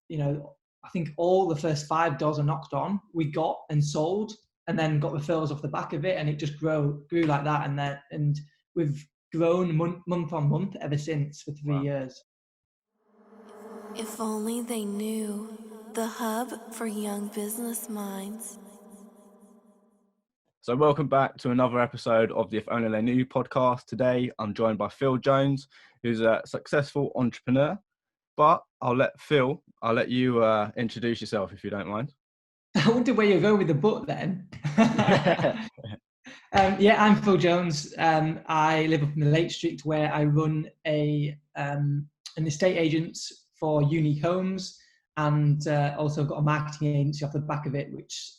I think all the first 5 doors I knocked on, we got and sold, and then got referrals off the back of it, and it just grew like that, and we've grown month on month ever since for 3 years. If only they knew. The hub for young business minds. So welcome back to another episode of the If Only They Knew podcast. Today, I'm joined by Phil Jones, who's a successful entrepreneur. But I'll let you introduce yourself if you don't mind. I wonder where you go with the book then. I'm Phil Jones. I live up in the Lake District, where I run an estate agents for unique homes, and also got a marketing agency off the back of it, which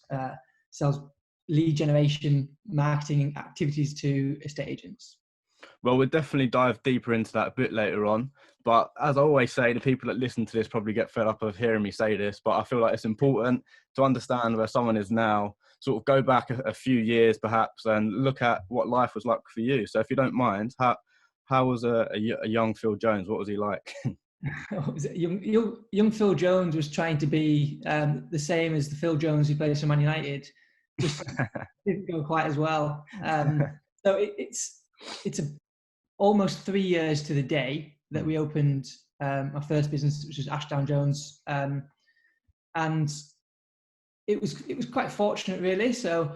sells lead generation marketing activities to estate agents. Well, we'll definitely dive deeper into that a bit later on. But as I always say, the people that listen to this probably get fed up of hearing me say this, but I feel like it's important to understand where someone is now, sort of go back a few years perhaps and look at what life was like for you. So if you don't mind, how was a young Phil Jones? What was he like? Young Phil Jones was trying to be the same as the Phil Jones who plays for Man United, just didn't go quite as well. So it's almost 3 years to the day that we opened our first business, which was Ashdown Jones, and it was quite fortunate, really. So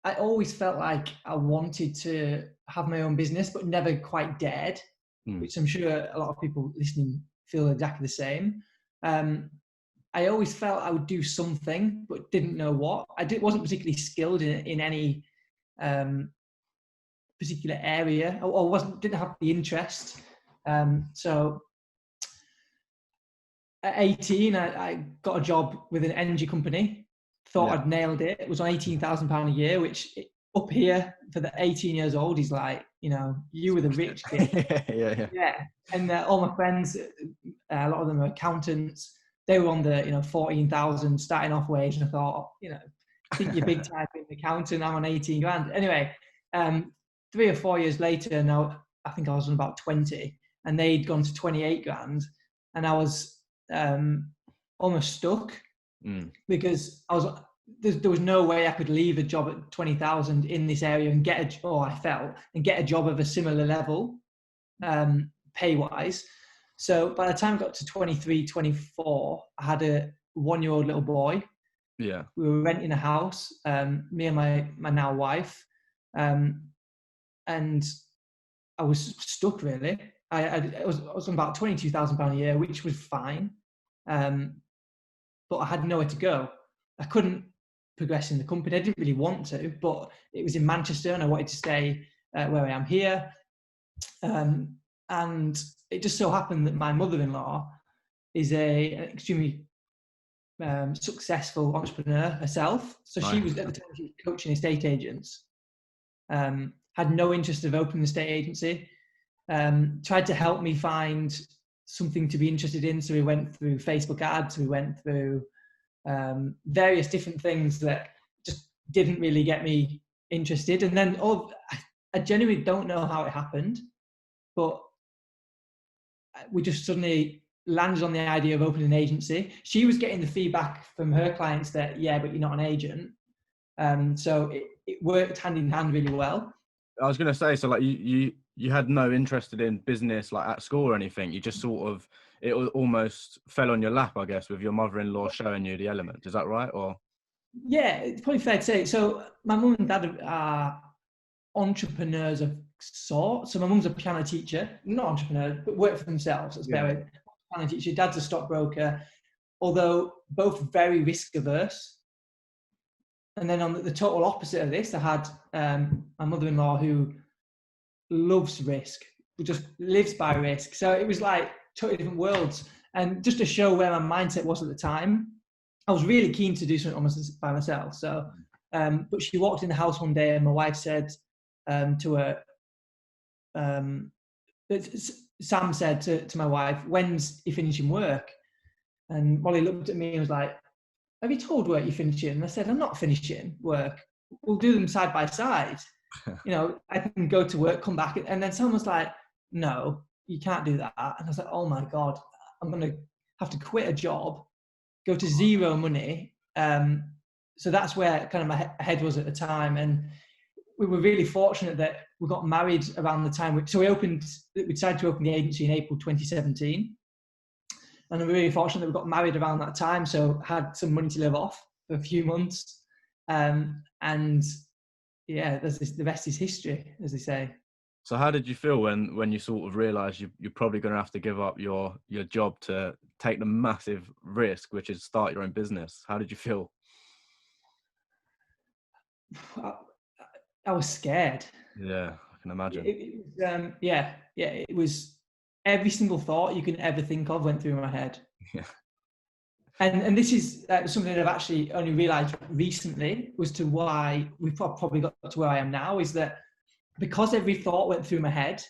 I always felt like I wanted to have my own business, but never quite dared, which I'm sure a lot of people listening feel exactly the same. I always felt I would do something, but didn't know what. Wasn't particularly skilled in any particular area, or didn't have the interest. So at 18, I got a job with an energy company. Thought I'd nailed it. It was on £18,000 a year, which up here for the 18 years old is like, you were the rich kid. Yeah. And all my friends, a lot of them are accountants. They were on the 14,000 starting off wage, and I thought, think you're big time being an accountant. I'm on 18 grand. Anyway, 3 or 4 years later, now I think I was on about 20, and they'd gone to 28 grand, and I was almost stuck because there was no way I could leave a job at 20,000 in this area and get a job of a similar level, pay wise. So by the time I got to 23, 24, I had a 1-year-old little boy. Yeah. We were renting a house, me and my now wife, and I was stuck, really. I was on about £22,000 a year, which was fine, but I had nowhere to go. I couldn't progress in the company. I didn't really want to, but it was in Manchester, and I wanted to stay where I am here. And it just so happened that my mother-in-law is an extremely successful entrepreneur herself. So she was, at the time, she was coaching estate agents. Had no interest of opening an estate agency. Tried to help me find something to be interested in. So we went through Facebook ads. We went through various different things that just didn't really get me interested. And then I genuinely don't know how it happened, but we just suddenly landed on the idea of opening an agency. She was getting the feedback from her clients that, but you're not an agent. So it worked hand in hand really well. I was going to say, so like you had no interest in business like at school or anything. You just it almost fell on your lap, I guess, with your mother-in-law showing you the element. Is that right? Or yeah, it's probably fair to say. So my mum and dad are entrepreneurs of sorts. So my mum's a piano teacher, not entrepreneur, but work for themselves. That's better. Piano teacher. Dad's a stockbroker, although both very risk averse. And then on the total opposite of this, I had my mother-in-law who loves risk, who just lives by risk. So it was like totally different worlds. And just to show where my mindset was at the time, I was really keen to do something almost by myself. So, but she walked in the house one day, and my wife said to her, Sam said to my wife, "When's he finishing work?" And Molly looked at me and was like, "Have you told work you're finishing?" And I said, "I'm not finishing work. We'll do them side by side. I can go to work, come back." And then someone was like, "No, you can't do that." And I was like, "Oh my God, I'm going to have to quit a job go to zero money. So that's where kind of my head was at the time. And we were really fortunate that we got married around the time. So we decided to open the agency in April 2017. And I'm really fortunate that we got married around that time. So had some money to live off for a few months. And yeah, the rest is history, as they say. So how did you feel when you sort of realised you're probably going to have to give up your job to take the massive risk, which is start your own business? How did you feel? I was scared. Yeah, I can imagine. It was every single thought you can ever think of went through my head. Yeah. And this is something that I've actually only realised recently as to why we've probably got to where I am now, is that because every thought went through my head,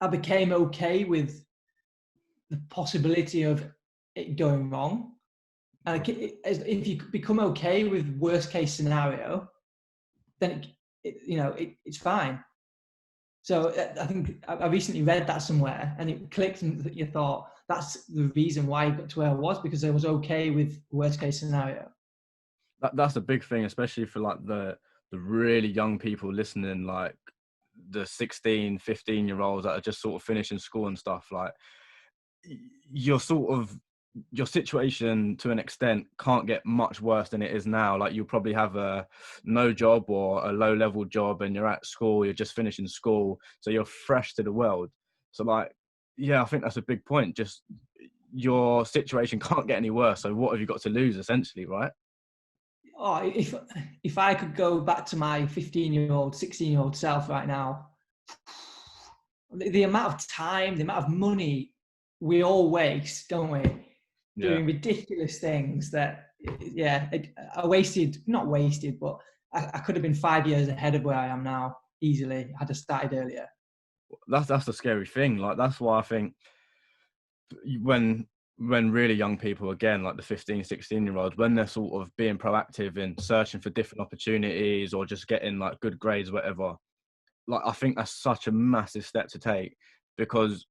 I became okay with the possibility of it going wrong. And if you become okay with worst case scenario, then it's fine. So I think I recently read that somewhere, and it clicked, and you thought that's the reason why I got to where I was, because I was okay with worst case scenario. That's a big thing, especially for like the really young people listening, like the 16, 15-year-olds that are just sort of finishing school and stuff. Like your situation to an extent can't get much worse than it is now. Like you'll probably have a no job or a low level job, and you're at school, you're just finishing school, so you're fresh to the world. So like, yeah, I think that's a big point. Just your situation can't get any worse. So what have you got to lose, essentially, right? Oh, if I could go back to my 15-year-old, 16-year-old self right now, the amount of time, the amount of money we all waste, don't we? Yeah. Doing ridiculous things that, I wasted, not wasted, but I could have been 5 years ahead of where I am now easily had I started earlier. That's the scary thing. Like that's why I think when really young people, again, like the 15, 16-year-olds, when they're sort of being proactive in searching for different opportunities or just getting like good grades, whatever, like I think that's such a massive step to take, because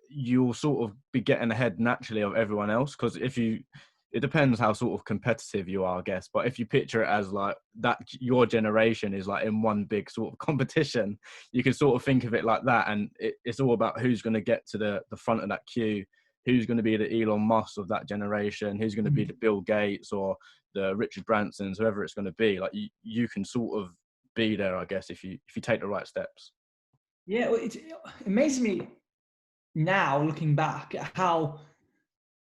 you'll sort of be getting ahead naturally of everyone else. Because it depends how sort of competitive you are, I guess, but if you picture it as like that, your generation is like in one big sort of competition, you can sort of think of it like that. And it's all about who's going to get to the front of that queue, who's going to be the Elon Musk of that generation, who's going to be the Bill Gates or the Richard Bransons, whoever it's going to be. Like you can sort of be there, I guess, if you take the right steps. Yeah, it amazes me now looking back at how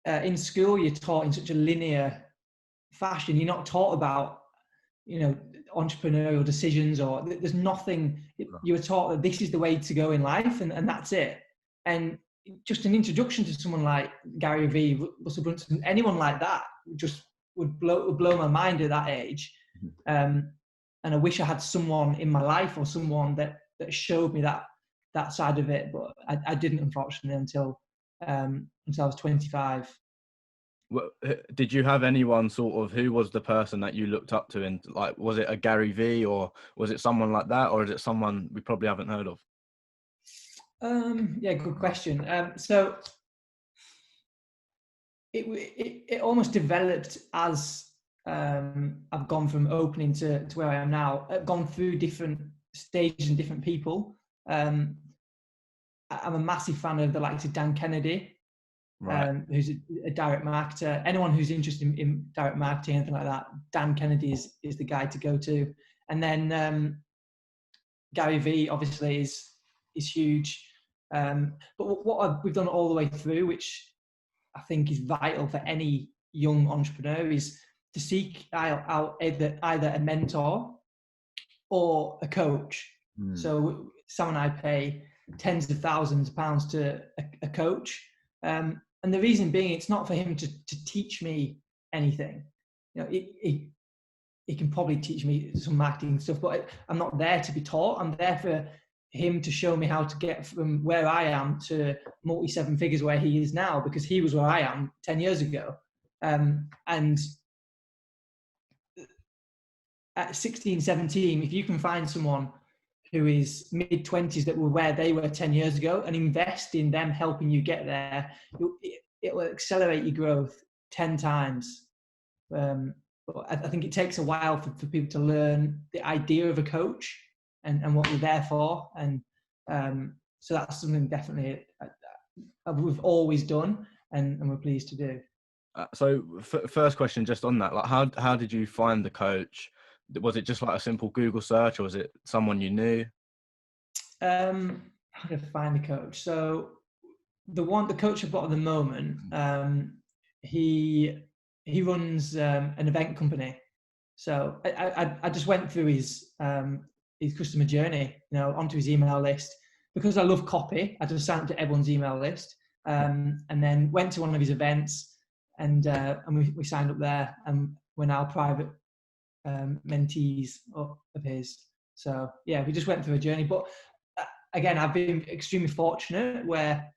in school you're taught in such a linear fashion. You're not taught about entrepreneurial decisions, or there's nothing. You were taught that this is the way to go in life, and that's it. And just an introduction to someone like Gary Vee, Russell Brunson, anyone like that just would blow my mind at that age. And I wish I had someone in my life, or someone that showed me that side of it, but I didn't, unfortunately, until I was 25. Well, did you have anyone sort of, who was the person that you looked up to, and like, was it a Gary Vee, or was it someone like that, or is it someone we probably haven't heard of? Yeah, good question. So it almost developed as I've gone from opening to where I am now. I've gone through different stages and different people. I'm a massive fan of the likes of Dan Kennedy, Right. who's a direct marketer. Anyone who's interested in direct marketing, anything like that, Dan Kennedy is the guy to go to. And then Gary Vee obviously is huge. But what we've done all the way through, which I think is vital for any young entrepreneur, is to seek out either a mentor or a coach. So Sam and I pay tens of thousands of pounds to a coach. And the reason being, it's not for him to teach me anything. He can probably teach me some marketing stuff, but I'm not there to be taught. I'm there for him to show me how to get from where I am to multi-seven figures where he is now, because he was where I am 10 years ago. And at 16, 17, if you can find someone who is mid-20s that were where they were 10 years ago and invest in them helping you get there, it will accelerate your growth 10 times. But I think it takes a while for people to learn the idea of a coach and what we're there for. And so that's something definitely we've always done and we're pleased to do. So first question, just on that, like how did you find the coach? Was it just like a simple Google search, or was it someone you knew? How did I find the coach? So the coach I've got at the moment, he runs an event company. So I just went through his customer journey, onto his email list. Because I love copy, I just signed up to everyone's email list, and then went to one of his events, and we signed up there, and we're now private mentees of his. So yeah, we just went through a journey. But again, I've been extremely fortunate where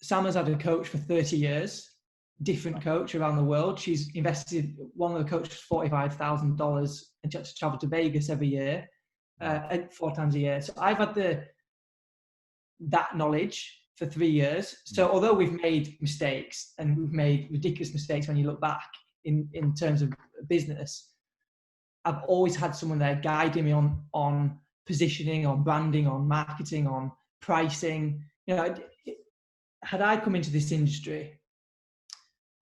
Sam has had a coach for 30 years, different coach around the world. She's invested, one of the coaches, $45,000, and she had to travel to Vegas every year, 4 times a year. So I've had that knowledge for 3 years. So although we've made mistakes, and we've made ridiculous mistakes when you look back in terms of business, I've always had someone there guiding me on positioning, on branding, on marketing, on pricing. Had I come into this industry,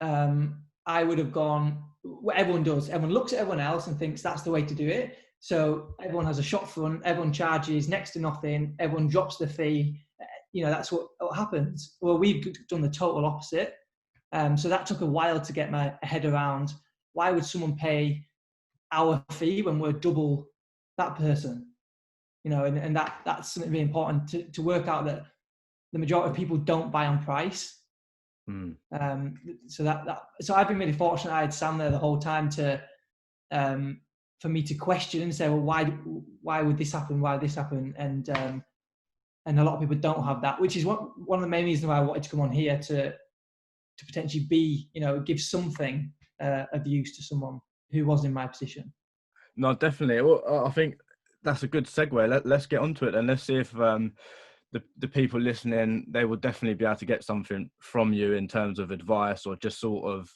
I would have gone what everyone does. Everyone looks at everyone else and thinks that's the way to do it. So everyone has a shop front, everyone charges next to nothing, everyone drops the fee. That's what happens. Well, we've done the total opposite. So that took a while to get my head around. Why would someone pay our fee when we're double that person? And that's something really important to work out, that the majority of people don't buy on price. So I've been really fortunate. I had Sam there the whole time for me to question and say, well, why would this happen? Why would this happen? And a lot of people don't have that, which is one of the main reasons why I wanted to come on here to potentially be, give something of use to someone who was in my position. No, definitely. Well, I think that's a good segue. Let's get onto it, and let's see if the people listening, they will definitely be able to get something from you in terms of advice, or just sort of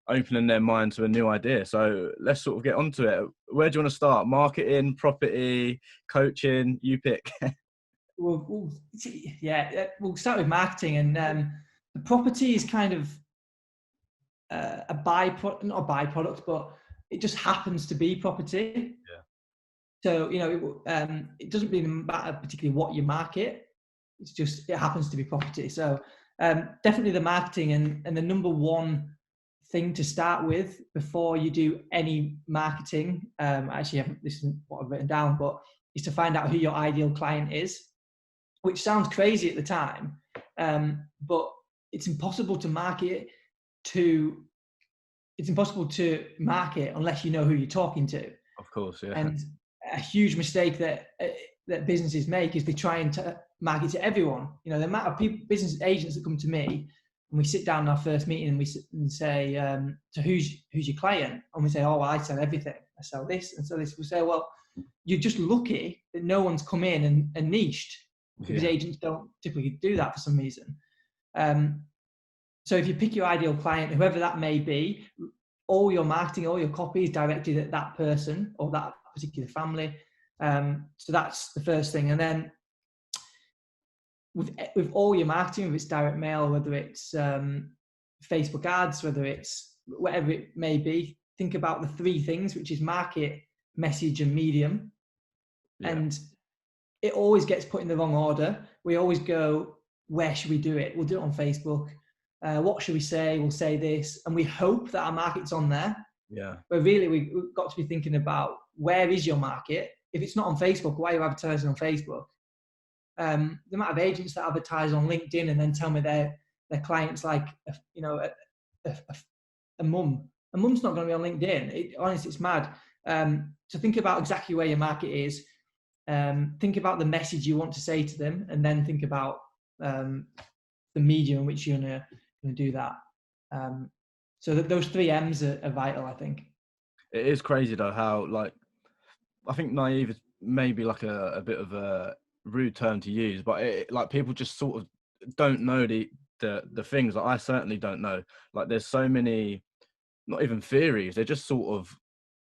opening their mind to a new idea. So let's sort of get onto it. Where do you want to start? Marketing, property, coaching? You pick. We'll start with marketing, and the property is kind of a byproduct, not a byproduct, but it just happens to be property. Yeah. So it doesn't really matter particularly what you market. It happens to be property. So definitely the marketing, and the number one thing to start with before you do any marketing, this isn't what I've written down, but is to find out who your ideal client is, which sounds crazy at the time, but it's impossible to market unless you know who you're talking to. Of course, yeah. And a huge mistake that businesses make is they try and market to everyone. The amount of people, business agents that come to me, and we sit down in our first meeting and we say, so who's your client? And we say, oh, well, I sell everything. I sell this and so this. We say, well, you're just lucky that no one's come in and niched, because agents don't typically do that for some reason. So if you pick your ideal client, whoever that may be, all your marketing, all your copy is directed at that person or that particular family. So that's the first thing. And then with all your marketing, whether it's direct mail, whether it's Facebook ads, whether it's whatever it may be, think about the 3 things, which is market, message, and medium. Yeah. And it always gets put in the wrong order. We always go, where should we do it? We'll do it on Facebook. What should we say? We'll say this. And we hope that our market's on there. Yeah. But really, we've got to be thinking about, where is your market? If it's not on Facebook, why are you advertising on Facebook? The amount of agents that advertise on LinkedIn and then tell me their clients like, a mum. A mum's not going to be on LinkedIn. Honestly, it's mad. So think about exactly where your market is. Think about the message you want to say to them, and then think about the medium in which you're going to do that. So that those 3 M's are vital, I think. It is crazy though how, like, I think naive is maybe like a bit of a rude term to use, but like people just sort of don't know the the things that I certainly don't know. Like there's so many, not even theories, they're just sort of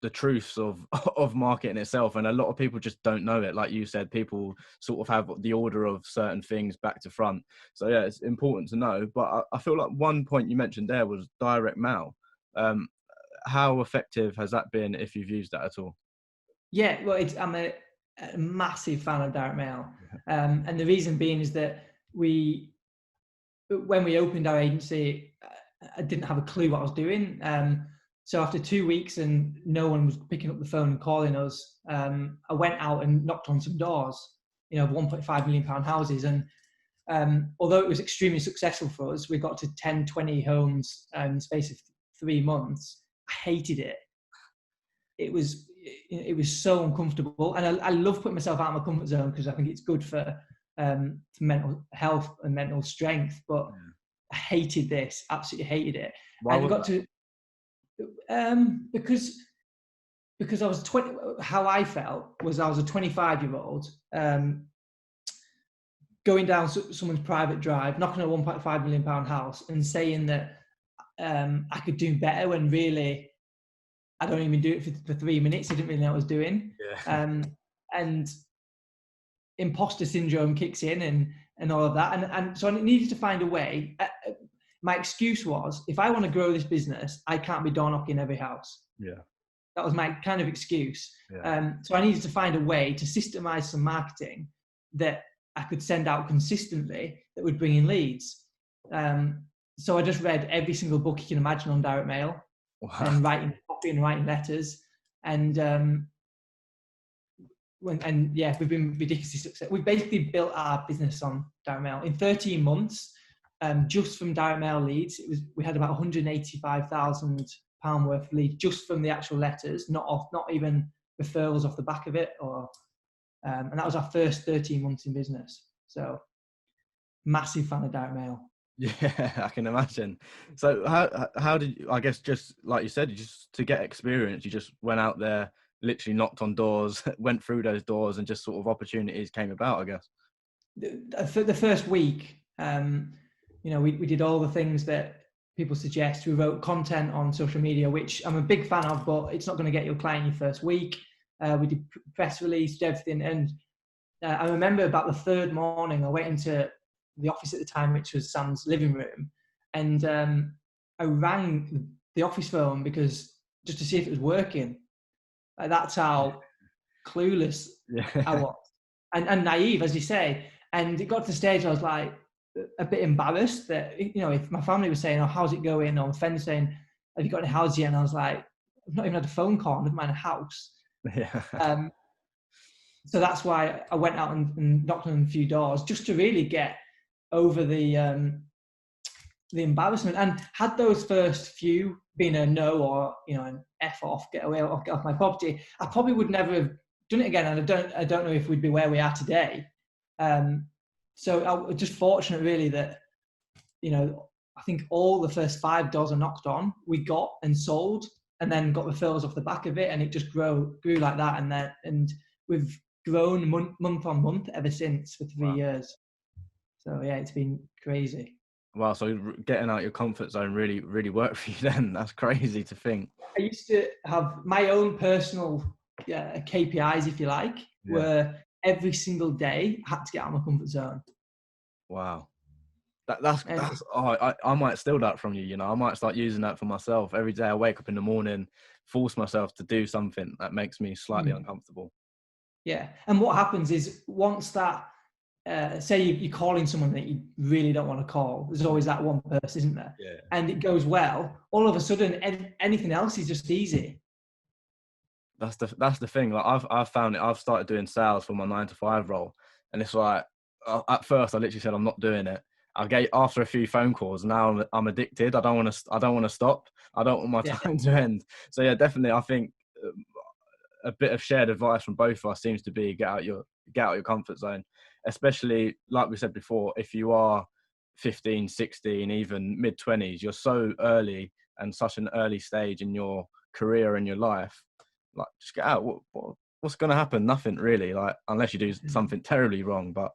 the truths of of marketing itself, and a lot of people just don't know it. Like you said, people sort of have the order of certain things back to front. So yeah, it's important to know. But I feel like one point you mentioned there was direct mail. How effective has that been, if you've used that at all? Yeah, well, I'm a massive fan of direct mail, and the reason being is that when we opened our agency, I didn't have a clue what I was doing. So after 2 weeks and no one was picking up the phone and calling us, I went out and knocked on some doors, 1.5 million pound houses. And although it was extremely successful for us, we got to 10, 20 homes in the space of 3 months. I hated it. It was so uncomfortable, and I love putting myself out of my comfort zone because I think it's good for mental health and mental strength. But I hated this, absolutely hated it. Why And was got that? to because I was 20. How I felt was I was a 25-year-old going down someone's private drive, knocking on a 1.5 million pound house, and saying that I could do better when really I don't even do it for 3 minutes. I didn't really know what I was doing. Yeah. And imposter syndrome kicks in and all of that. And so I needed to find a way. My excuse was, if I want to grow this business, I can't be door knocking every house. Yeah. That was my kind of excuse. Yeah. So I needed to find a way to systemize some marketing that I could send out consistently that would bring in leads. So I just read every single book you can imagine on direct mail. Wow. And writing copy and writing letters, and we've been ridiculously successful. We've basically built our business on direct mail in 13 months. Just from direct mail leads, we had about 185,000 pound worth of leads just from the actual letters, not even referrals off the back of it, and that was our first 13 months in business. So massive fan of direct mail. Yeah, I can imagine. So how did you, I guess, just like you said, you just to get experience, you just went out there, literally knocked on doors, went through those doors, and just sort of opportunities came about, I guess. For the first week, we did all the things that people suggest. We wrote content on social media, which I'm a big fan of, but it's not going to get your client your first week. We did press release, everything. And I remember about the third morning, I went into the office at the time, which was Sam's living room, and I rang the office phone because just to see if it was working. That's how clueless I was, and naive, as you say. And it got to the stage I was like a bit embarrassed that, if my family was saying, "Oh, how's it going?" or my friend saying, "Have you got any houses yet?" and I was like, "I've not even had a phone call, never mind a house." Yeah. So that's why I went out and knocked on a few doors just to really get over the embarrassment. And had those first few been a no or an F off, get away or get off my property, I probably would never have done it again. And I don't know if we'd be where we are today. So I was just fortunate really that, I think all the first 5 doors I knocked on, we got and sold, and then got referrals off the back of it, and it just grew like that. And we've grown month on month ever since for 3 years. So yeah, it's been crazy. Wow, so getting out your comfort zone really, really worked for you then. That's crazy to think. I used to have my own personal KPIs, if you like, where every single day I had to get out of my comfort zone. Wow. That's I might steal that from you, I might start using that for myself. Every day I wake up in the morning, force myself to do something that makes me slightly uncomfortable. Yeah. And what happens is once that, say you're calling someone that you really don't want to call, there's always that one person, isn't there? Yeah. And it goes well, all of a sudden anything else is just easy. That's the thing. Like I've found it. I've started doing sales for my 9-to-5 role, and it's like at first I literally said I'm not doing it. I get after a few phone calls. Now I'm addicted. I don't want to stop. I don't want my time to end. So yeah, definitely. I think a bit of shared advice from both of us seems to be get out your comfort zone, especially like we said before. If you are 15, 16, even mid-20s, you're so early and such an early stage in your career and your life. Like, just get out. What's going to happen? Nothing really. Like, unless you do something terribly wrong. But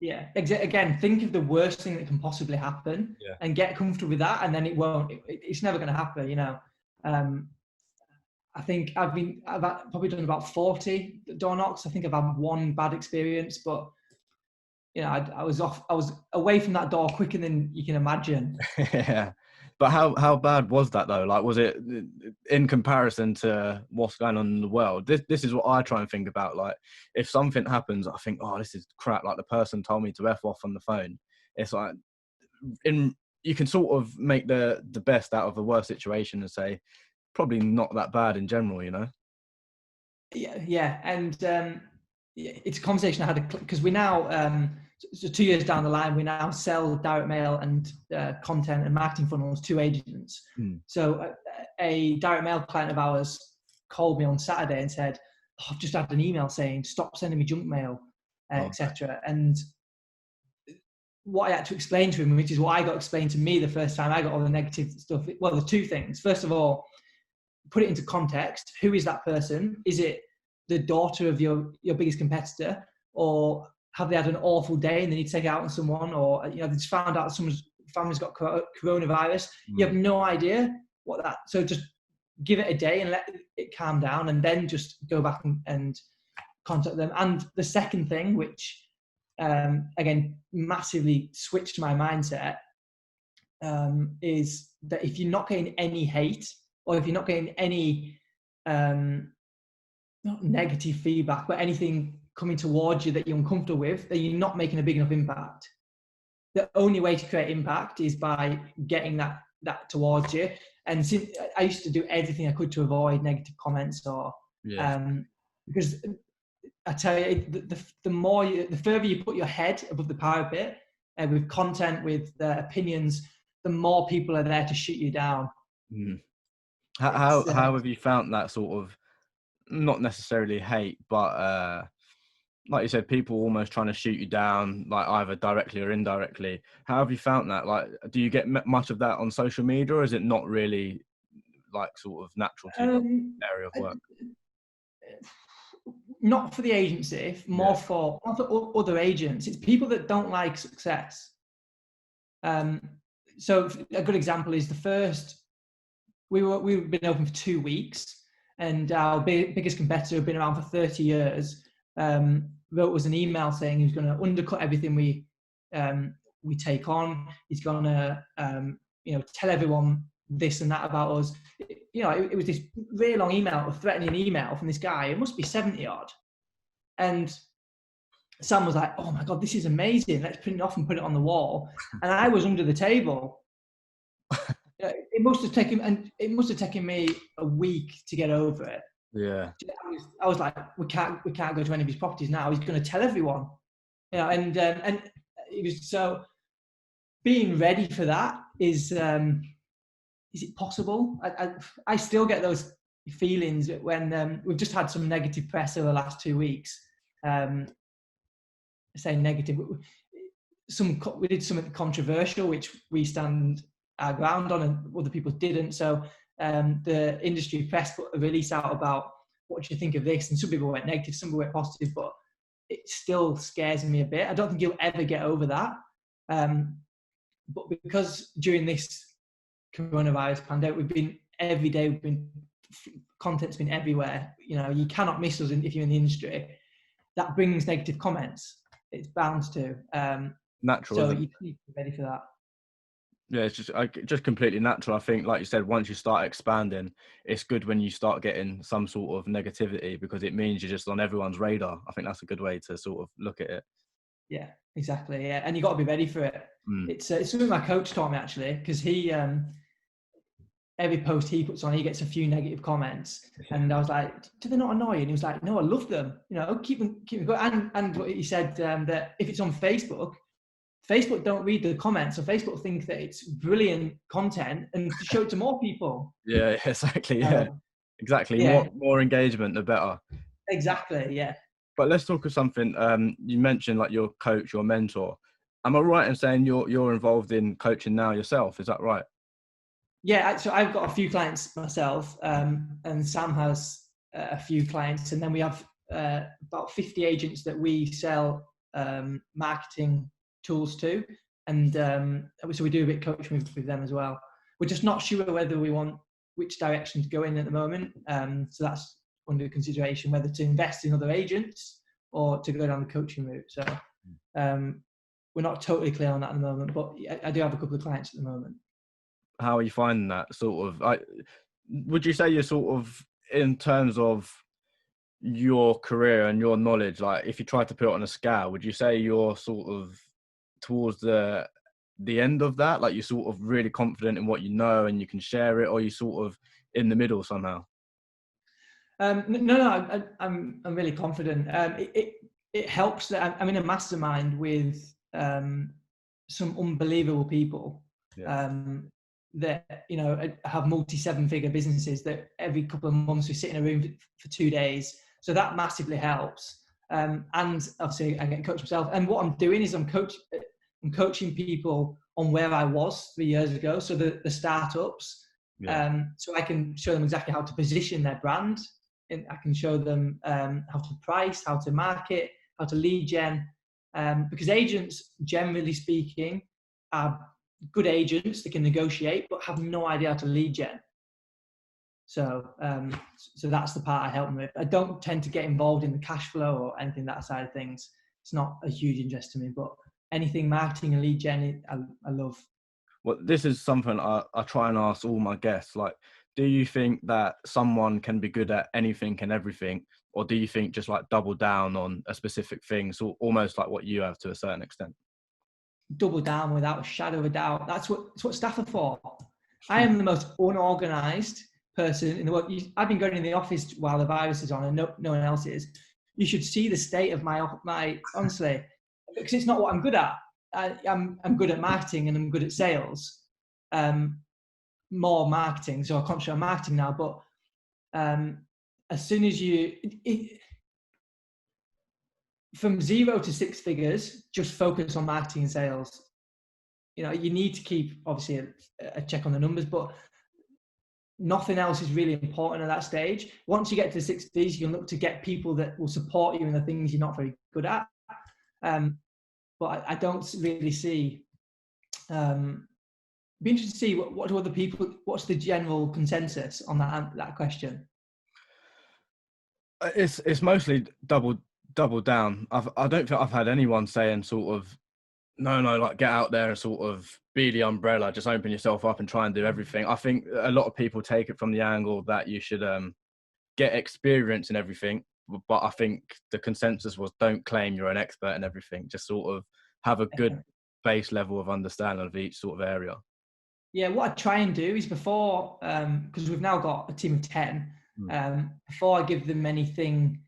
Yeah. Again, think of the worst thing that can possibly happen Yeah. and get comfortable with that, and then it won't. It's never going to happen. You know. I think I've probably done about 40 door knocks. I think I've had one bad experience, but you know, I was away from that door quicker than you can imagine. Yeah. But how bad was that though? Like, was it in comparison to what's going on in the world? This is what I try and think about. Like, if something happens, I think, oh, this is crap. Like, the person told me to F off on the phone. It's like, you can sort of make the best out of the worst situation and say, probably not that bad in general, you know? Yeah, and it's a conversation I had because we now, so 2 years down the line, we now sell direct mail and content and marketing funnels to agents. So a direct mail client of ours called me on Saturday and said, oh, I've just had an email saying stop sending me junk mail, etc. And what I had to explain to him, which is what I got explained to me the first time I got all the negative stuff. Well, the two things. First of all, put it into context. Who is that person? Is it the daughter of your biggest competitor, or have they had an awful day and they need to take it out on someone, or they just found out someone's family's got coronavirus? You have no idea what that. So just give it a day and let it calm down, and then just go back and contact them. And the second thing, which again massively switched my mindset, is that if you're not getting any hate, or if you're not getting any not negative feedback, but anything coming towards you that you're uncomfortable with, then you're not making a big enough impact. The only way to create impact is by getting that towards you. And since I used to do everything I could to avoid negative comments, or because I tell you, the further you put your head above the parapet, with content, with opinions, the more people are there to shoot you down. How have you found that sort of, not necessarily hate, but like you said, people almost trying to shoot you down, like either directly or indirectly? How have you found that? Like, do you get much of that on social media, or is it not really like sort of natural to your area of work? Not for the agency, more for other agents. It's people that don't like success. So a good example is the first. We've been open for 2 weeks, and our biggest competitor, who'd been around for 30 years, wrote us an email saying he was going to undercut everything we take on. He's going to tell everyone this and that about us. It was this really long email, a threatening email from this guy. It must be 70 odd. And Sam was like, "Oh my God, this is amazing. Let's print it off and put it on the wall." And I was under the table. It must have taken me a week to get over it. Yeah. I was like, we can't go to any of his properties now. He's going to tell everyone. And it was so. Being ready for that is it possible? I still get those feelings when we've just had some negative press over the last 2 weeks. Saying negative, we did something controversial, which we stand our ground on, and other people didn't. So the industry press put a release out about what do you think of this, and some people went negative, some people went positive, but it still scares me a bit. I don't think you'll ever get over that. But because during this coronavirus pandemic, content's been everywhere. You cannot miss us if you're in the industry. That brings negative comments. It's bound to. Natural. So you need to be ready for that. Yeah, it's just completely natural. I think, like you said, once you start expanding, it's good when you start getting some sort of negativity, because it means you're just on everyone's radar. I think that's a good way to sort of look at it. Yeah, exactly. Yeah, and you got to be ready for it. It's something my coach taught me, actually, because he every post he puts on, he gets a few negative comments, and I was like, "Do they not annoy you?" And he was like, "No, I love them. Keep them going." And what he said, that if it's on Facebook don't read the comments, so Facebook think that it's brilliant content and to show it to more people. Yeah, exactly. Yeah, exactly. Yeah. More engagement, the better. Exactly. Yeah. But let's talk of something. You mentioned like your coach, your mentor. Am I right in saying you're involved in coaching now yourself? Is that right? Yeah. So I've got a few clients myself, and Sam has a few clients, and then we have about 50 agents that we sell marketing tools too. And so we do a bit of coaching with them as well. We're just not sure whether we want which direction to go in at the moment. So that's under consideration, whether to invest in other agents or to go down the coaching route. So we're not totally clear on that at the moment, but I do have a couple of clients at the moment. How are you finding that sort of? Would you say you're sort of, in terms of your career and your knowledge, like if you try to put it on a scale, would you say you're sort of towards the end of that, like you're sort of really confident in what you know and you can share it, or you sort of in the middle somehow? No, I'm really confident. It helps that I'm in a mastermind with some unbelievable people that have multi-7-figure businesses that every couple of months we sit in a room for 2 days. So that massively helps. And obviously I get coached myself. And what I'm doing is I'm coaching people on where I was 3 years ago. So the startups, so I can show them exactly how to position their brand. And I can show them how to price, how to market, how to lead gen. Because agents, generally speaking, are good agents that can negotiate, but have no idea how to lead gen. So that's the part I help them with. I don't tend to get involved in the cash flow or anything that side of things. It's not a huge interest to me, but anything marketing and lead gen, I love. Well, this is something I try and ask all my guests. Like, do you think that someone can be good at anything and everything, or do you think just like double down on a specific thing, so almost like what you have to a certain extent? Double down without a shadow of a doubt. That's what staff are for. I am the most unorganized person in the world. I've been going in the office while the virus is on, and no one else is. You should see the state of my honestly, because it's not what I'm good at. I'm good at marketing and I'm good at sales. More marketing, so I concentrate on marketing now. But as soon as from 0 to 6 figures, just focus on marketing and sales. You need to keep obviously a check on the numbers, but nothing else is really important at that stage. Once you get to 6 figures, you can look to get people that will support you in the things you're not very good at. But I don't really see. Be interested to see what do other people. What's the general consensus on that question? It's mostly double down. I don't think I've had anyone saying sort of no, like get out there and sort of be the umbrella, just open yourself up and try and do everything. I think a lot of people take it from the angle that you should get experience in everything, but I think the consensus was don't claim you're an expert in everything. Just sort of have a good base level of understanding of each sort of area. Yeah, what I try and do is before, because we've now got a team of 10, before I give them anything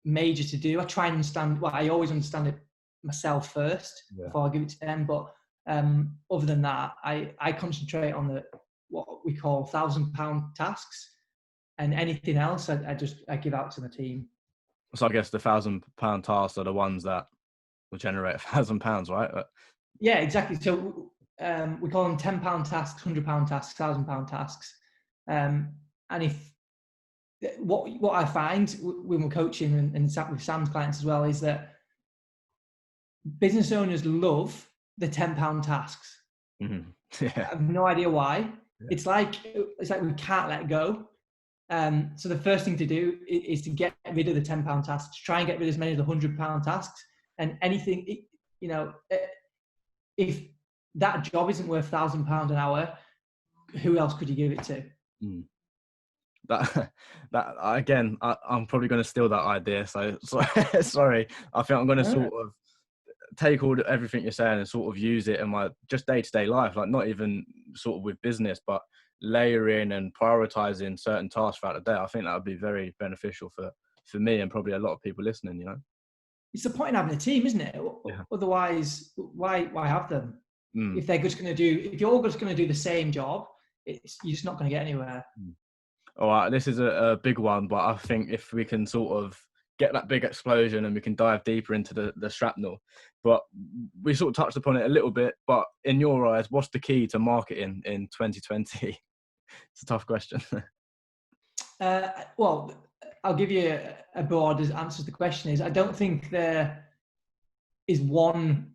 major to do, I try and understand, I always understand it myself first before I give it to them. But other than that, I concentrate on what we call £1,000 tasks, and anything else I give out to the team. So I guess the £1,000 tasks are the ones that will generate £1,000, right? Yeah, exactly. So we call them £10 tasks, £100 tasks, £1,000 tasks. And if what I find when we're coaching and with Sam's clients as well is that business owners love the £10 tasks. Mm-hmm. Yeah. I have no idea why. Yeah. It's like we can't let go. So the first thing to do is to get rid of the £10 tasks. Try and get rid of as many of the £100 tasks. And anything, if that job isn't worth £1,000 an hour, who else could you give it to? Mm. That again, I'm probably going to steal that idea. So sorry. I think I'm going to sort of take everything you're saying and sort of use it in my just day-to-day life, like not even sort of with business, but layering and prioritizing certain tasks throughout the day. I think that would be very beneficial for me and probably a lot of people listening, It's the point in having a team, isn't it? Yeah. Otherwise, why have them? If they're just going to if you're all just going to do the same job, you're just not going to get anywhere. All right, this is a big one, but I think if we can sort of get that big explosion and we can dive deeper into the shrapnel, but we sort of touched upon it a little bit, but in your eyes, what's the key to marketing in 2020? It's a tough question. Well, I'll give you a broad answer to the question is I don't think is one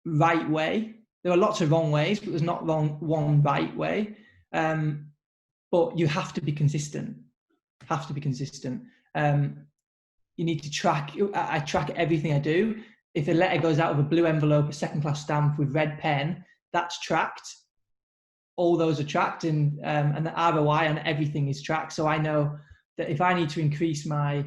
right way. There are lots of wrong ways, but there's not one right way. But you have to be consistent. Have to be consistent. You need to track. I track everything I do. If a letter goes out of a blue envelope, a second class stamp with red pen, that's tracked. All those are tracked, and the ROI on everything is tracked. So I know that if I need to increase my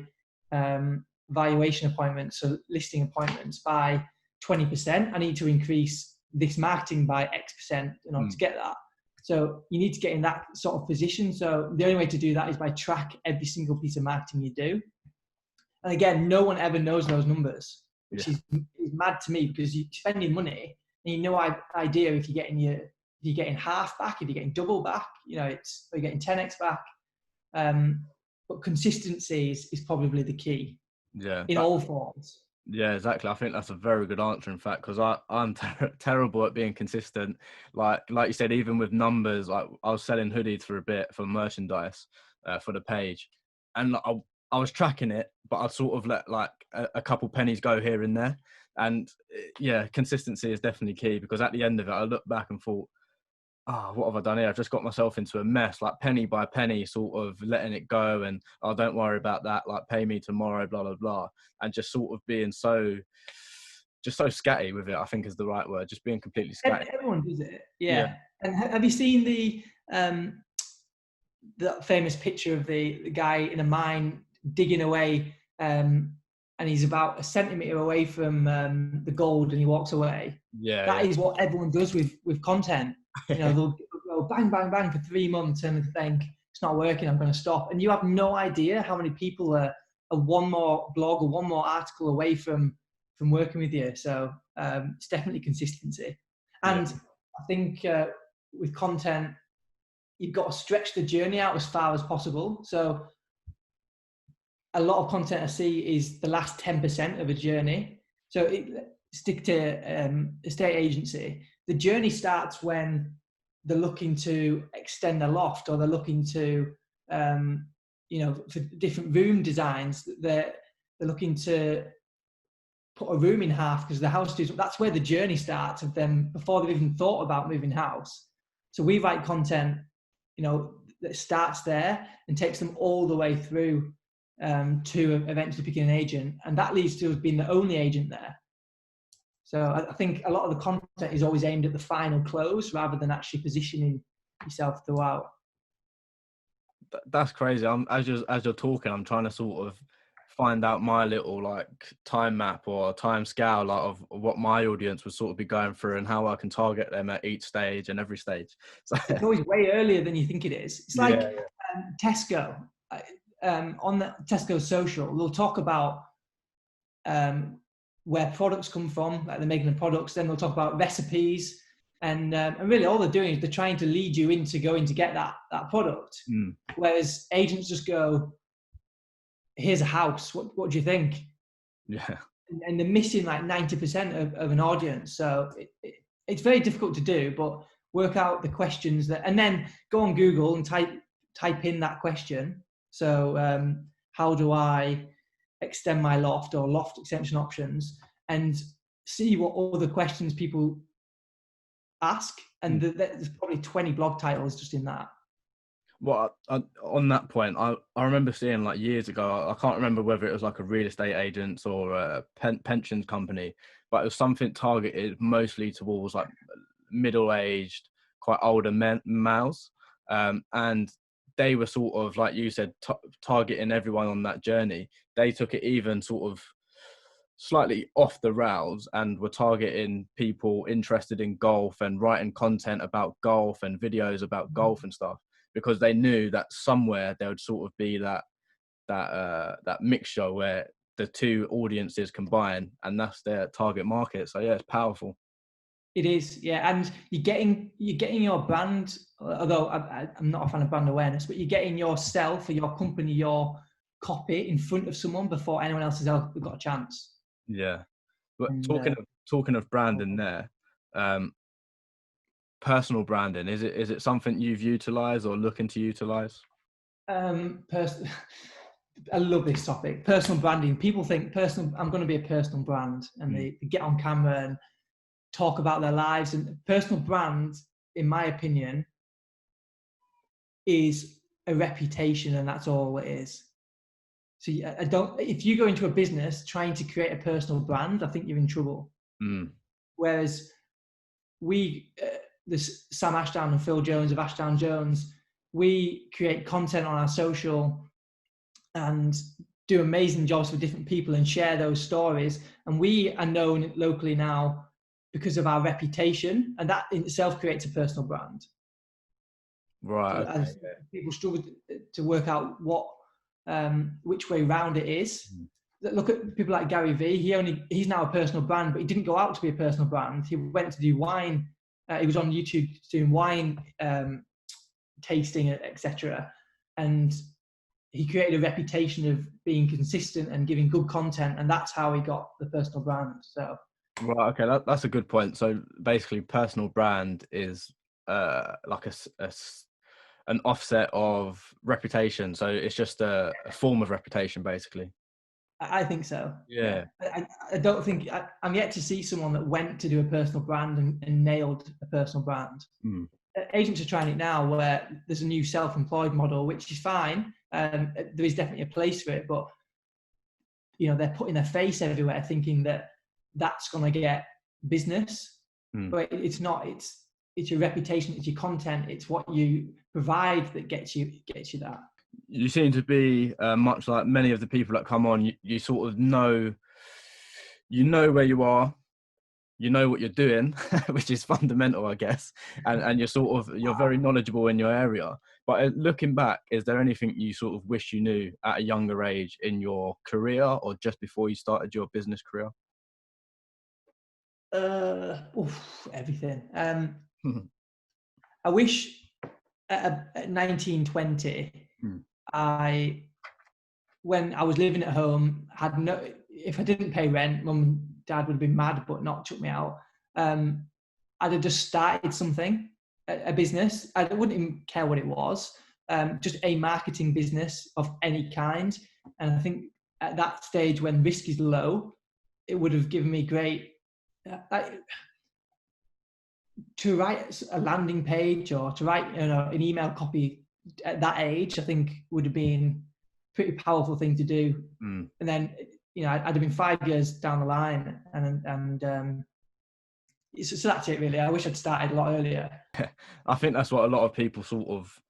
valuation appointments, so listing appointments by 20%, I need to increase this marketing by X% in order to get that. So you need to get in that sort of position. So the only way to do that is by track every single piece of marketing you do. And again, no one ever knows those numbers, which is mad to me, because you're spending money and you no idea if you're getting half back, if you're getting double back, you're getting 10x back. But consistency is probably the key. Yeah. In all forms. Yeah, exactly. I think that's a very good answer, in fact, because I'm terrible at being consistent. Like you said, even with numbers, like I was selling hoodies for a bit for merchandise for the page, and I was tracking it, but I'd sort of let like a couple pennies go here and there. And yeah, consistency is definitely key, because at the end of it, I looked back and thought, what have I done here? I've just got myself into a mess, like penny by penny, sort of letting it go, and don't worry about that, like pay me tomorrow, blah blah blah, and just sort of being so scatty with it, I think is the right word, just being completely scatty. Everyone does it, yeah. And have you seen the famous picture of the guy in a mine digging away, and he's about a centimetre away from the gold, and he walks away? That is what everyone does with content. They'll go bang, bang, bang for 3 months and think, it's not working, I'm going to stop. And you have no idea how many people are one more blog or one more article away from working with you. So it's definitely consistency. And I think with content, you've got to stretch the journey out as far as possible. So a lot of content I see is the last 10% of a journey. So stick to estate agency. The journey starts when they're looking to extend a loft, or they're looking to, for different room designs, they're looking to put a room in half because the house is. That's where the journey starts of them before they've even thought about moving house. So we write content, that starts there and takes them all the way through to eventually picking an agent, and that leads to us being the only agent there. So I think a lot of the content is always aimed at the final close rather than actually positioning yourself throughout. That's crazy. As you're talking, I'm trying to sort of find out my little like time map or time scale, like of what my audience would sort of be going through and how I can target them at each stage and every stage. So it's always way earlier than you think it is. It's like Tesco. On the Tesco social, they'll talk about where products come from, like they're making the products. Then they'll talk about recipes, and really all they're doing is they're trying to lead you into going to get that product. Whereas agents just go, "Here's a house. What do you think?" Yeah. And they're missing like 90% of an audience. So it's very difficult to do, but work out the questions and then go on Google and type in that question. So how do I extend my loft, or loft extension options, and see what other questions people ask. And there's probably 20 blog titles just in that. Well, on that point, I remember seeing like years ago, I can't remember whether it was like a real estate agent or a pensions company, but it was something targeted mostly towards like middle-aged, quite older males. And they were sort of, like you said, targeting everyone on that journey. They took it even sort of slightly off the rails and were targeting people interested in golf and writing content about golf and videos about golf and stuff, because they knew that somewhere there would sort of be that mixture where the two audiences combine, and that's their target market. So yeah, it's powerful. It is, yeah, and you're getting your brand. Although I'm not a fan of brand awareness, but you're getting yourself or your company, your copy in front of someone before anyone else has got a chance. Yeah, but talking of branding, there, personal branding, is it something you've utilised or looking to utilise? I love this topic, personal branding. People think I'm going to be a personal brand, and they get on camera and talk about their lives. And personal brand, in my opinion, is a reputation, and that's all it is. So if you go into a business trying to create a personal brand, I think you're in trouble. Whereas this Sam Ashdown and Phil Jones of Ashdown Jones, we create content on our social and do amazing jobs for different people and share those stories. And we are known locally now because of our reputation, and that in itself creates a personal brand. Right. So as people struggle to work out which way round it is. Look at people like Gary Vee. He's now a personal brand, but he didn't go out to be a personal brand. He went to do wine. He was on YouTube doing wine tasting, etc. And he created a reputation of being consistent and giving good content, and that's how he got the personal brand. So, right, okay, that's a good point. So basically, personal brand is like an offset of reputation. So it's just a form of reputation, basically. I think so. Yeah. I don't think I'm yet to see someone that went to do a personal brand and nailed a personal brand. Agents are trying it now, where there's a new self-employed model, which is fine. There is definitely a place for it, but they're putting their face everywhere, thinking that that's going to get business. But it's not. It's your reputation, it's your content, it's what you provide that gets you that. You seem to be much like many of the people that come on. You sort of know where you are, you know what you're doing, which is fundamental, I guess, and you're very knowledgeable in your area. But looking back, is there anything you sort of wish you knew at a younger age in your career or just before you started your business career? Everything. I wish at 19, 20, when I was living at home, if I didn't pay rent, mum and dad would have been mad, but not took me out. I'd have just started something, a business. I wouldn't even care what it was, just a marketing business of any kind. And I think at that stage when risk is low, it would have given me great, to write a landing page or to write an email copy at that age, I think would have been a pretty powerful thing to do. And then I'd have been 5 years down the line, and so that's it really. I wish I'd started a lot earlier. I think that's what a lot of people sort of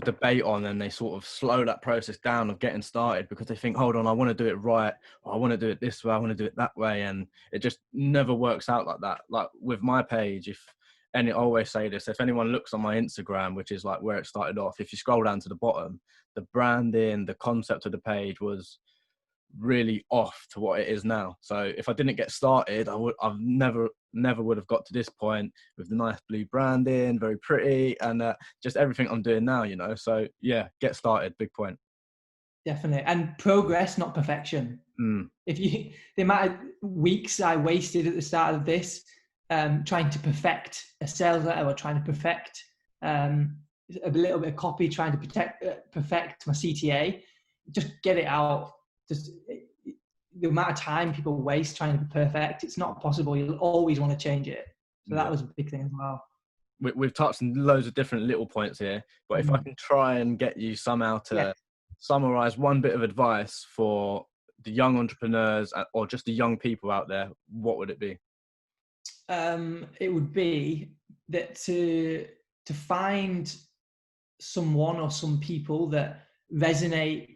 debate on, and they sort of slow that process down of getting started because they think, hold on, I want to do it right, or I want to do it this way, I want to do it that way, and it just never works out like that. Like with my page, I always say this, if anyone looks on my Instagram, which is like where it started off, if you scroll down to the bottom, the branding, the concept of the page was really off to what it is now. So if I didn't get started, I've never would have got to this point with the nice blue branding, very pretty, and just everything I'm doing now, So yeah, get started, big point. Definitely. And progress, not perfection. The amount of weeks I wasted at the start of this trying to perfect a sales letter or trying to perfect a little bit of copy, trying to perfect my CTA, just get it out. Just the amount of time people waste trying to be perfect, it's not possible. You'll always want to change it. So that was a big thing as well. We've touched on loads of different little points here, but if I can try and get you somehow to summarize one bit of advice for the young entrepreneurs or just the young people out there, what would it be? It would be that to find someone or some people that resonate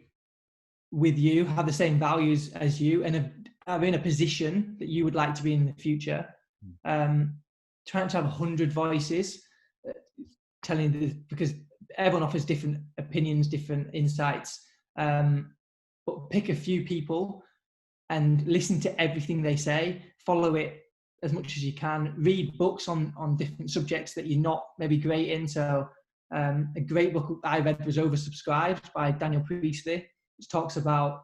with you, have the same values as you, and are in a position that you would like to be in the future. Trying to have 100 voices telling because everyone offers different opinions, different insights, but pick a few people and listen to everything they say, follow it as much as you can, read books on different subjects that you're not maybe great in. So a great book I read was Oversubscribed by Daniel Priestley, which talks about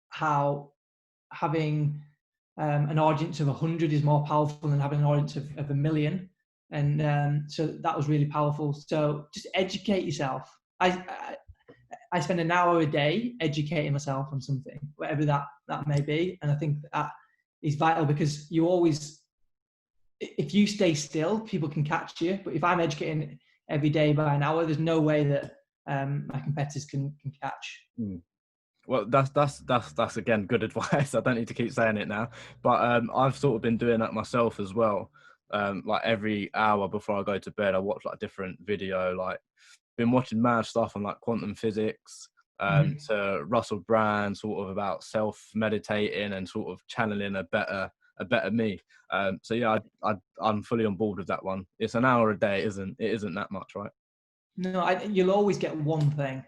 how having an audience of 100 is more powerful than having an audience of 1 million. And so that was really powerful. So just educate yourself. I spend an hour a day educating myself on something, whatever that may be. And I think that is vital, because you always, if you stay still, people can catch you. But if I'm educating every day by an hour, there's no way that my competitors can catch. Well, that's again good advice. I don't need to keep saying it now, but I've sort of been doing that myself as well. Like every hour before I go to bed, I watch like a different video. Like, been watching mad stuff on like quantum physics, to Russell Brand, sort of about self meditating and sort of channeling a better me. So yeah, I'm fully on board with that one. It's an hour a day, it isn't that much, right? No, you'll always get one thing.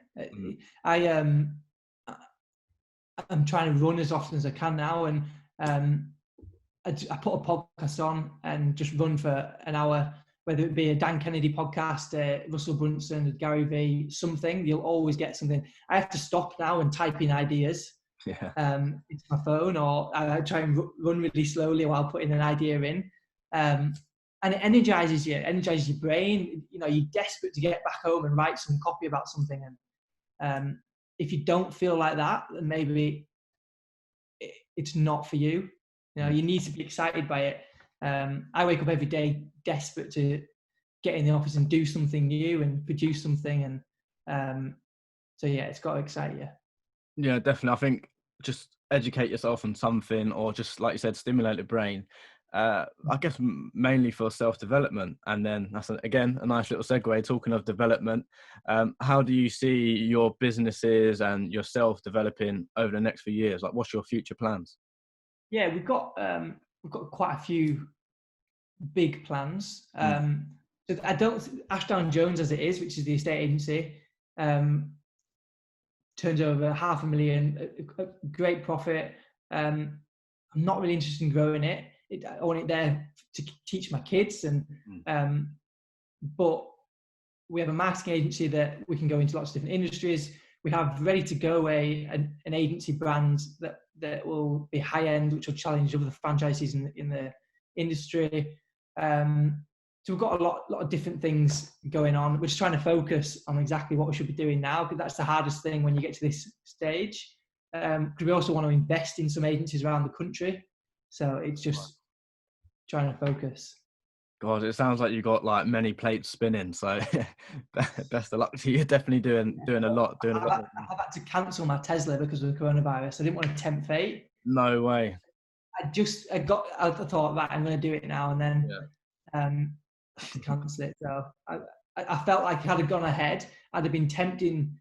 I'm trying to run as often as I can now, and I put a podcast on and just run for an hour, whether it be a Dan Kennedy podcast, Russell Brunson, Gary Vee, something. You'll always get something. I have to stop now and type in ideas into my phone, or I try and run really slowly while putting an idea in. And it energizes your brain. You know, you're desperate to get back home and write some copy about something. And if you don't feel like that, then maybe it's not for you. You know, you need to be excited by it. I wake up every day desperate to get in the office and do something new and produce something. And so yeah, it's got to excite you. Yeah, definitely. I think just educate yourself on something, or just like you said, stimulate the brain. I guess mainly for self-development. And then that's again a nice little segue. Talking of development, how do you see your businesses and yourself developing over the next few years? Like, what's your future plans? Yeah, we've got quite a few big plans. So I don't Ashdown Jones, as it is, which is the estate agency, turns over $500,000, a great profit. I'm not really interested in growing it. I want it there to teach my kids, and but we have a marketing agency that we can go into lots of different industries. We have ready to go an agency brand that will be high end, which will challenge other franchises in the industry. So we've got a lot of different things going on. We're just trying to focus on exactly what we should be doing now, because that's the hardest thing when you get to this stage. Because we also want to invest in some agencies around the country. So it's just trying to focus. God, it sounds like you got like many plates spinning. So best of luck to you. Definitely doing a lot. I've had to cancel my Tesla because of the coronavirus. I didn't want to tempt fate. No way. I thought that I'm going to do it now, and then to cancel it. So I felt like had I gone ahead, I'd have been tempting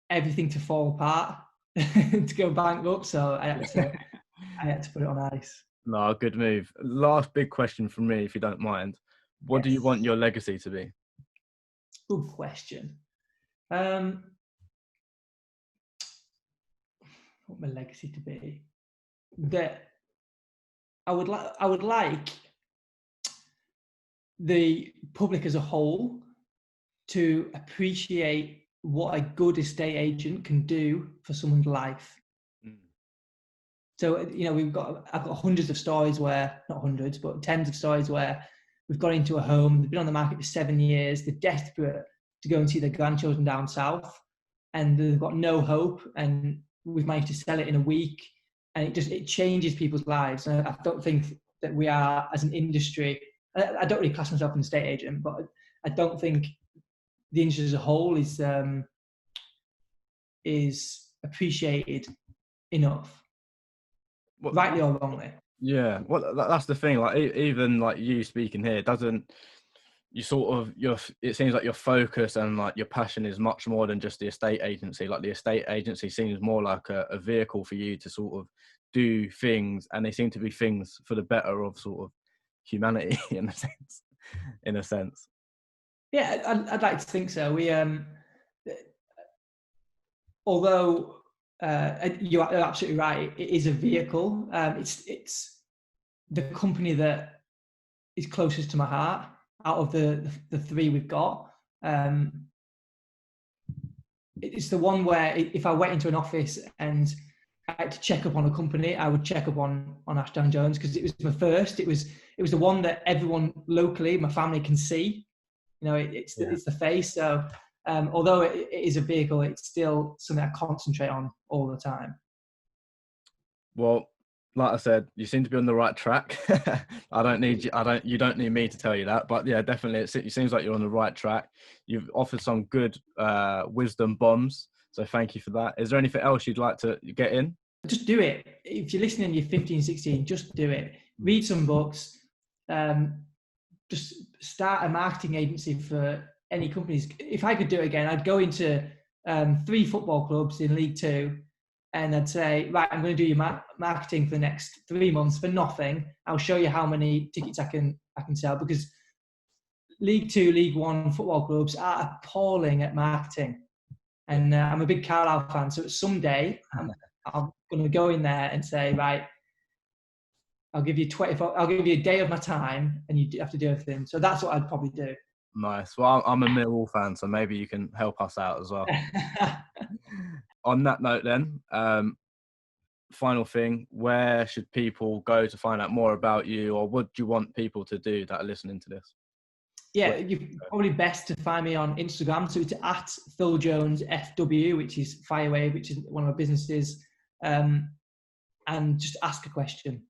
everything to fall apart to go bankrupt. So I had to put it on ice. No, good move. Last big question from me, if you don't mind. What do you want your legacy to be? Good question. What my legacy to be? That I would like the public as a whole to appreciate what a good estate agent can do for someone's life. So, you know, I've got hundreds of stories where, not hundreds, but tens of stories where we've got into a home, they've been on the market for 7 years, they're desperate to go and see their grandchildren down south, and they've got no hope, and we've managed to sell it in a week, and it changes people's lives. And I don't think that we are, as an industry, I don't really class myself an estate agent, but I don't think the industry as a whole is appreciated enough. Rightly or wrongly. Yeah, well, that's the thing. Like, even like you speaking here, it seems like your focus and like your passion is much more than just the estate agency. Like, the estate agency seems more like a vehicle for you to sort of do things, and they seem to be things for the better of sort of humanity in a sense. Yeah, I'd like to think so. We although you're absolutely right, it is a vehicle. It's the company that is closest to my heart out of the three we've got. It's the one where if I went into an office and I had to check up on a company, I would check up on Ashdown Jones, because it was my first. It was the one that everyone locally, my family, can see. You know, it's the face. So although it is a vehicle, it's still something I concentrate on all the time. Well, like I said, you seem to be on the right track. You don't need me to tell you that, but yeah, definitely, it seems like you're on the right track. You've offered some good wisdom bombs, so thank you for that. Is there anything else you'd like to get in? Just do it. If you're listening, you're 15, 16, just do it. Read some books. Just start a marketing agency for any companies. If I could do it again, I'd go into 3 football clubs in League Two, and I'd say, right, I'm going to do your marketing for the next 3 months for nothing. I'll show you how many tickets I can sell, because League Two, League One football clubs are appalling at marketing. And I'm a big Carlisle fan, so someday I'm going to go in there and say, right, I'll give you a day of my time, and you have to do everything. So that's what I'd probably do. Nice. Well, I'm a Millwall fan, so maybe you can help us out as well. On that note then, final thing, where should people go to find out more about you, or what do you want people to do that are listening to this? Yeah, you're probably best to find me on Instagram. So it's at Phil Jones FW, which is Firewave, which is one of my businesses, and just ask a question.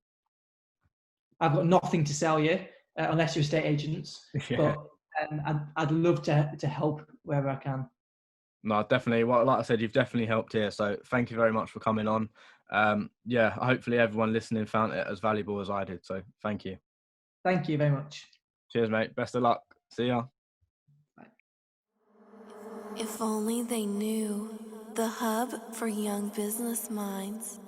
I've got nothing to sell you unless you're estate agents, but I'd love to help wherever I can. No, definitely. Well, like I said, you've definitely helped here. So thank you very much for coming on. Yeah, hopefully everyone listening found it as valuable as I did. So thank you. Thank you very much. Cheers, mate. Best of luck. See ya. If only they knew, the hub for young business minds.